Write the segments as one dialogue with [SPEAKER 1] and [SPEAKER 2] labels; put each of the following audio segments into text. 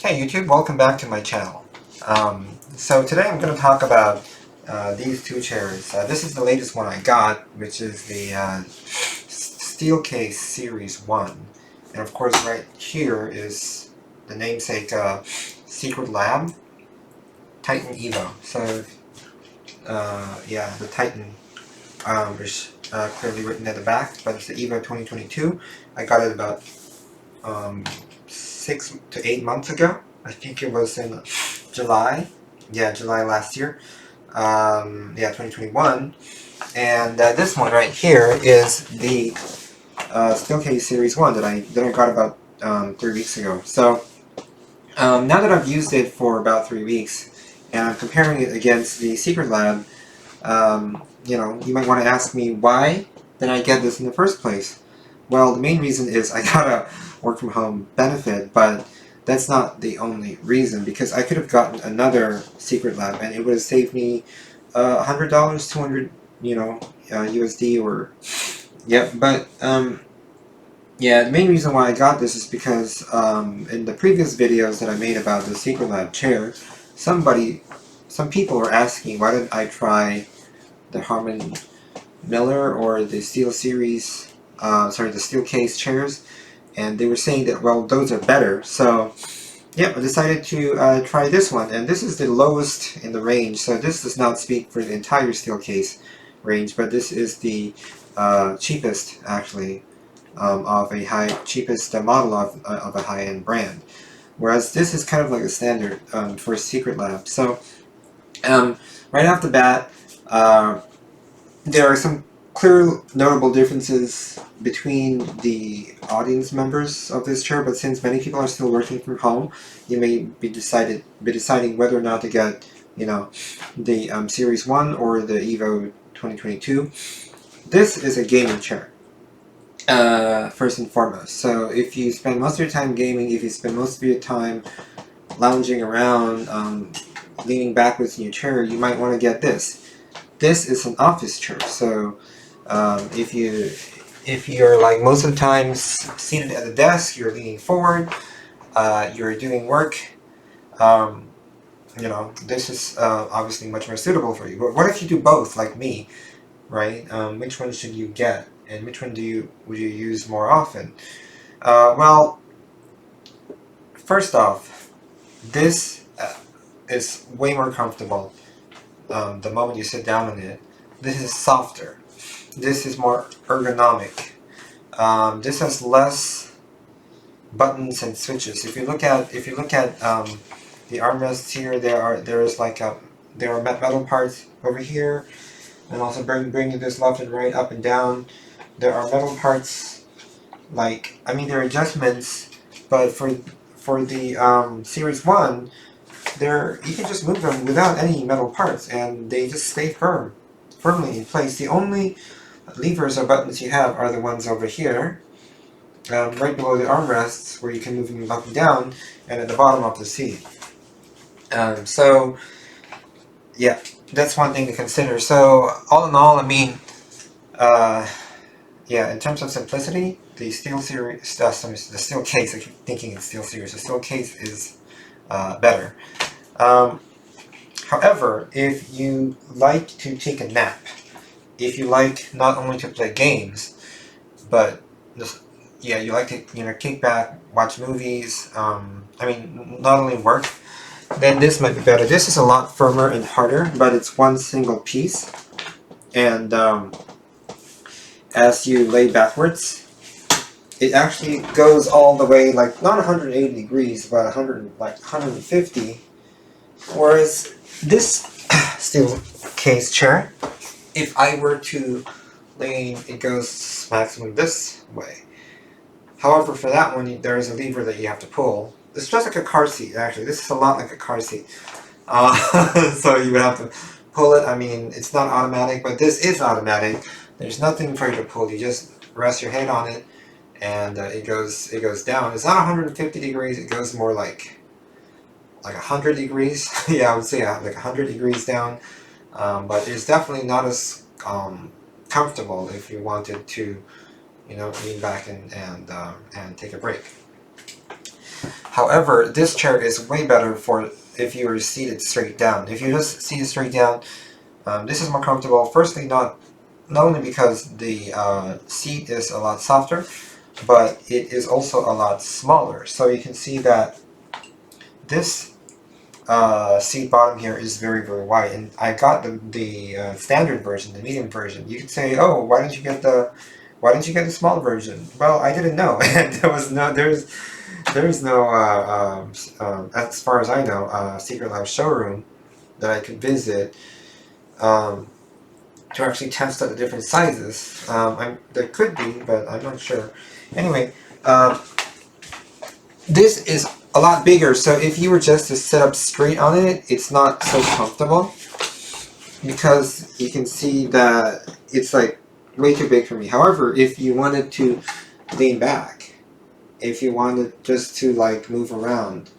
[SPEAKER 1] Hey YouTube, welcome back to my channel. So today I'm going to talk about these two chairs. This is the latest one I got, which is the Steelcase Series 1. And of course right here is the namesake Secretlab Titan Evo. So yeah, the Titan is clearly written at the back, but it's the Evo 2022. I got it about 6 to 8 months ago. I think it was in July. Yeah, July last year. Yeah, 2021. And this one right here is the Steelcase Series 1 that I got about 3 weeks ago. So now that I've used it for about 3 weeks, and I'm comparing it against the Secretlab, you know, you might want to ask me why did I get this in the first place? Well, the main reason is I got a work from home benefit, but that's not the only reason, because I could have gotten another Secretlab and it would have saved me $100, 200, you know, USD or, yeah, but, yeah, the main reason why I got this is because in the previous videos that I made about the Secretlab chair, some people were asking why didn't I try the Harman Miller or the Steel Series, sorry, the Steelcase chairs, and they were saying that, well, those are better. So, yeah, I decided to try this one, and this is the lowest in the range. So this does not speak for the entire Steelcase range, but this is the cheapest, actually, of a cheapest model of a high-end brand. Whereas this is kind of like a standard for Secretlab. So, right off the bat, there are some clear notable differences between the audience members of this chair, but since many people are still working from home, you may be deciding whether or not to get, you know, the Series 1 or the Evo 2022. This is a gaming chair, first and foremost. So if you spend most of your time gaming, if you spend most of your time lounging around, leaning backwards in your chair, you might want to get this. This is an office chair, so if you're like most of the time seated at the desk, you're leaning forward, you're doing work, you know, this is obviously much more suitable for you. But what if you do both, like me, right? Which one should you get, and which one would you use more often? Well, first off, this is way more comfortable. The moment you sit down on it. This is softer. This is more ergonomic. This has less buttons and switches. If you look at the armrests here, there are metal parts over here, and also bringing this left and right, up and down. There are metal parts, like, I mean, there are adjustments, but for the Series 1, you can just move them without any metal parts, and they just stay firmly in place. The only levers or buttons you have are the ones over here, right below the armrests, where you can move them up and down, and at the bottom of the seat. So, yeah, that's one thing to consider. So, all in all, I mean, yeah, in terms of simplicity, the Steelcase, I keep thinking it's Steel Series, the Steelcase is better. However, if you like to take a nap, if you like not only to play games, but yeah, you like to, you know, kick back, watch movies, I mean, not only work, then this might be better. This is a lot firmer and harder, but it's one single piece, and as you lay backwards, it actually goes all the way, like, not 180 degrees, but 150, whereas this Steelcase chair, if I were to lean, it goes maximum this way. However, for that one, there is a lever that you have to pull. It's just like a car seat, actually. This is a lot like a car seat. So you would have to pull it. I mean, it's not automatic, but this is automatic. There's nothing for you to pull. You just rest your head on it, and it goes down. It's not 150 degrees. It goes more like 100 degrees. Yeah, I would say like 100 degrees down. But it's definitely not as comfortable if you wanted to, you know, lean back and take a break. However, this chair is way better for if you are seated straight down. If you just seated straight down, this is more comfortable. Firstly, not only because the seat is a lot softer, but it is also a lot smaller. So you can see that this seat bottom here is very, very wide, and I got the standard version, the medium version. You could say, oh, why didn't you get the small version? Well, I didn't know. There's no as far as I know, Secretlab showroom that I could visit to actually test out the different sizes. There could be, but I'm not sure. Anyway, this is a lot bigger, so if you were just to sit up straight on it, it's not so comfortable because you can see that it's like way too big for me. However, if you wanted to lean back, if you wanted just to like move around,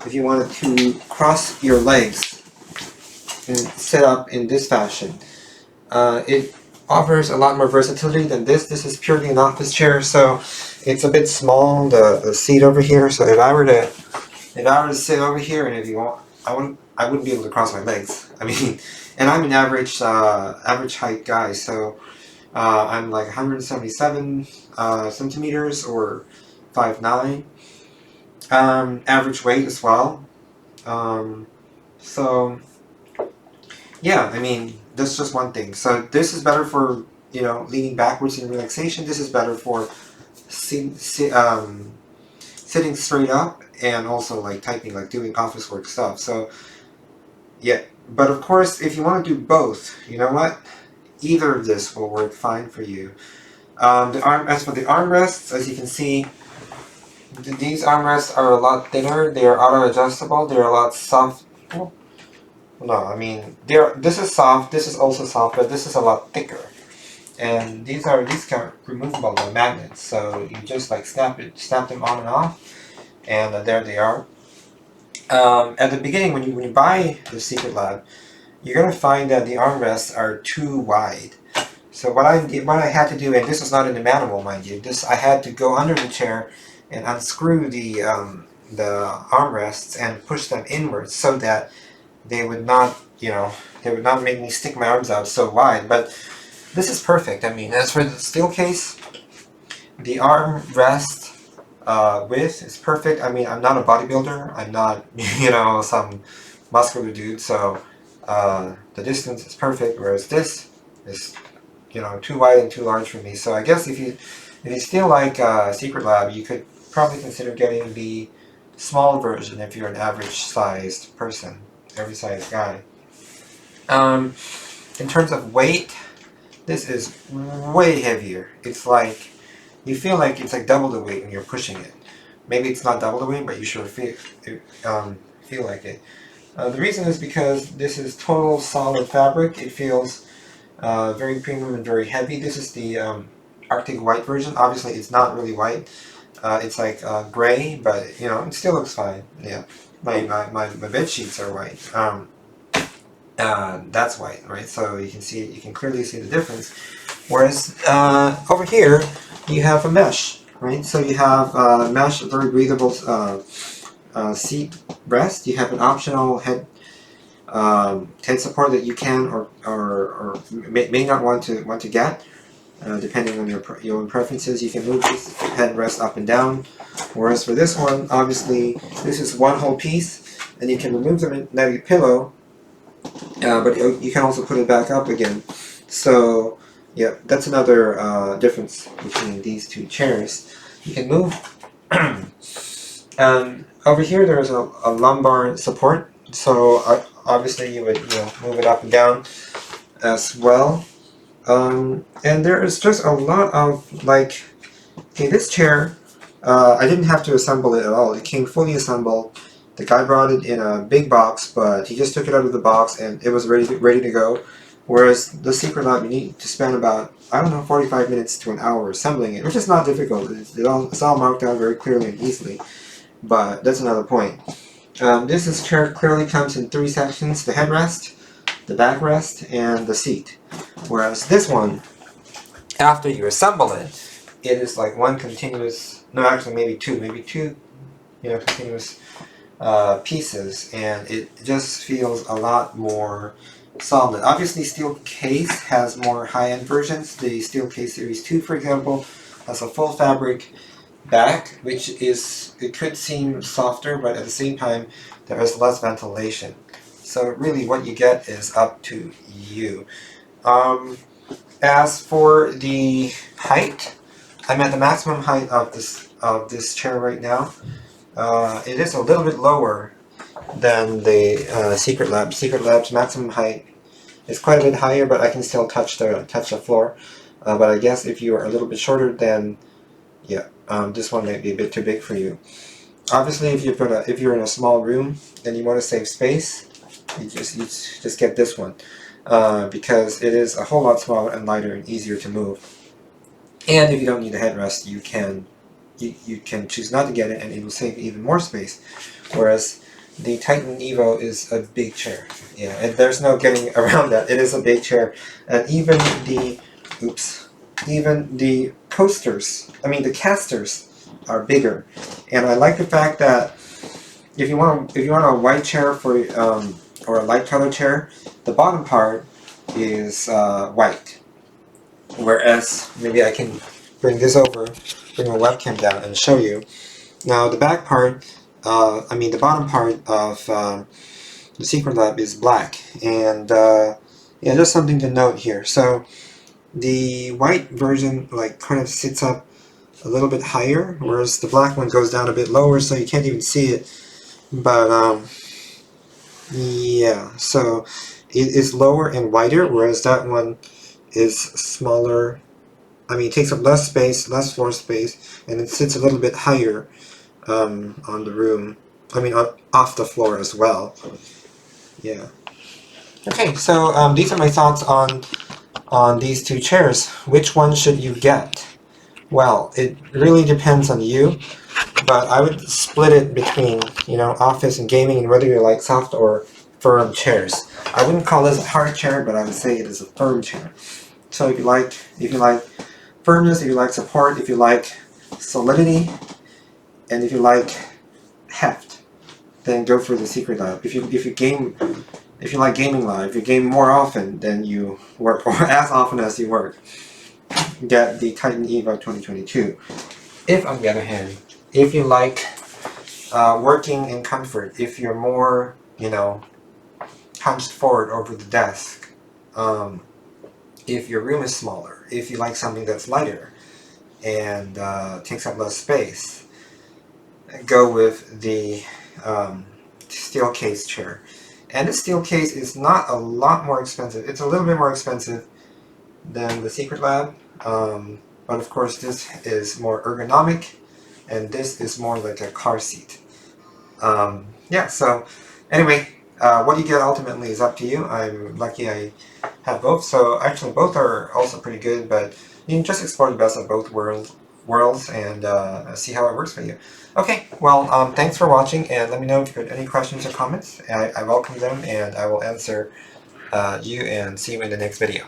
[SPEAKER 1] if you wanted to cross your legs and sit up in this fashion, it offers a lot more versatility than this. This is purely an office chair, so it's a bit small, the seat over here. So if I were to sit over here, and if you want, I wouldn't be able to cross my legs. I mean, and I'm an average height guy, so I'm like 177 centimeters or 5'9". Average weight as well. So yeah, I mean, that's just one thing. So this is better for, you know, leaning backwards in relaxation. This is better for sitting straight up and also like typing, like doing office work stuff. So yeah, but of course, if you want to do both, you know what? Either of this will work fine for you. As for the armrests, as you can see, these armrests are a lot thinner. They are auto-adjustable. They're a lot soft. No, I mean, this is soft, this is also soft, but this is a lot thicker. And these are removable by magnets, so you just like snap them on and off, and there they are. At the beginning, when you buy the Secretlab, you're gonna find that the armrests are too wide. So what I had to do, and this was not in the manual, mind you, I had to go under the chair and unscrew the armrests and push them inwards so that they would not, you know, they would not make me stick my arms out so wide. But this is perfect. I mean, as for the Steelcase, the armrest width is perfect. I mean, I'm not a bodybuilder. I'm not, you know, some muscular dude. So the distance is perfect. Whereas this is, you know, too wide and too large for me. So I guess if you still like Secretlab, you could probably consider getting the small version if you're an average-sized person. Every size guy. In terms of weight, this is way heavier. It's like, you feel like it's like double the weight when you're pushing it. Maybe it's not double the weight, but you sure feel like it. The reason is because this is total solid fabric. It feels very premium and very heavy. This is the Arctic white version. Obviously, it's not really white. It's like gray, but you know, it still looks fine. Yeah. My bed sheets are white. That's white, right? So you can clearly see the difference. Whereas over here you have a mesh, right? So you have mesh, very breathable seat rest. You have an optional head support that you can or may not want to get. Depending on your own preferences, you can move this headrest up and down. Whereas for this one, obviously, this is one whole piece, and you can remove the magnetic pillow, but you can also put it back up again. So, yeah, that's another difference between these two chairs. You can move. Over here, there is a lumbar support. So obviously, you would move it up and down as well. And there is just a lot of, like, okay, this chair, I didn't have to assemble it at all. It came fully assembled. The guy brought it in a big box, but he just took it out of the box and it was ready to go. Whereas the Secretlab, you need to spend about, I don't know, 45 minutes to an hour assembling it, which is not difficult. It's all marked out very clearly and easily. But that's another point. This chair clearly comes in 3 sections: the headrest, the backrest, and the seat. Whereas this one, after you assemble it, it is like one continuous, no, actually maybe two continuous pieces, and it just feels a lot more solid. Obviously, Steelcase has more high-end versions. The Steelcase Series 2, for example, has a full fabric back, which is, it could seem softer, but at the same time, there is less ventilation. So really, what you get is up to you. As for the height, I'm at the maximum height of this chair right now. It is a little bit lower than the Secretlab. Secretlab's maximum height is quite a bit higher, but I can still touch the floor. But I guess if you are a little bit shorter, then yeah, this one might be a bit too big for you. Obviously, if you're in a small room and you want to save space, you just get this one because it is a whole lot smaller and lighter and easier to move. And if you don't need a headrest, you can choose not to get it, and it will save even more space. Whereas the Titan Evo is a big chair. Yeah, and there's no getting around that. It is a big chair, and even the coasters, the casters, are bigger. And I like the fact that if you want a white chair for or a light color chair, the bottom part is white. Whereas maybe I can bring this over, bring my webcam down, and show you. Now the back part, the bottom part of the Secretlab is black, and yeah, just something to note here. So the white version kind of sits up a little bit higher, whereas the black one goes down a bit lower, so you can't even see it. But yeah, so it is lower and wider, whereas that one is smaller. It takes up less space, less floor space, and it sits a little bit higher on the room. Off the floor as well. Yeah. Okay, so these are my thoughts on these two chairs. Which one should you get? Well, it really depends on you, but I would split it between office and gaming, and whether you like soft or firm chairs. I wouldn't call this a hard chair, but I would say it is a firm chair. So if you like firmness, if you like support, if you like solidity, and if you like heft, then go for the Secretlab. If you like gaming live, if you game more often than you work, or as often as you work, get the Titan Evo 2022. If, on the other hand, if you like working in comfort, if you're more, hunched forward over the desk, if your room is smaller, if you like something that's lighter and takes up less space, go with the Steelcase chair. And the Steelcase is not a lot more expensive. It's a little bit more expensive than the Secretlab, but of course this is more ergonomic, and this is more like a car seat. Yeah, so anyway, what you get ultimately is up to you. I'm lucky I have both, so actually both are also pretty good, but you can just explore the best of both worlds and see how it works for you. Okay, well, thanks for watching, and let me know if you have any questions or comments. I welcome them, and I will answer you and see you in the next video.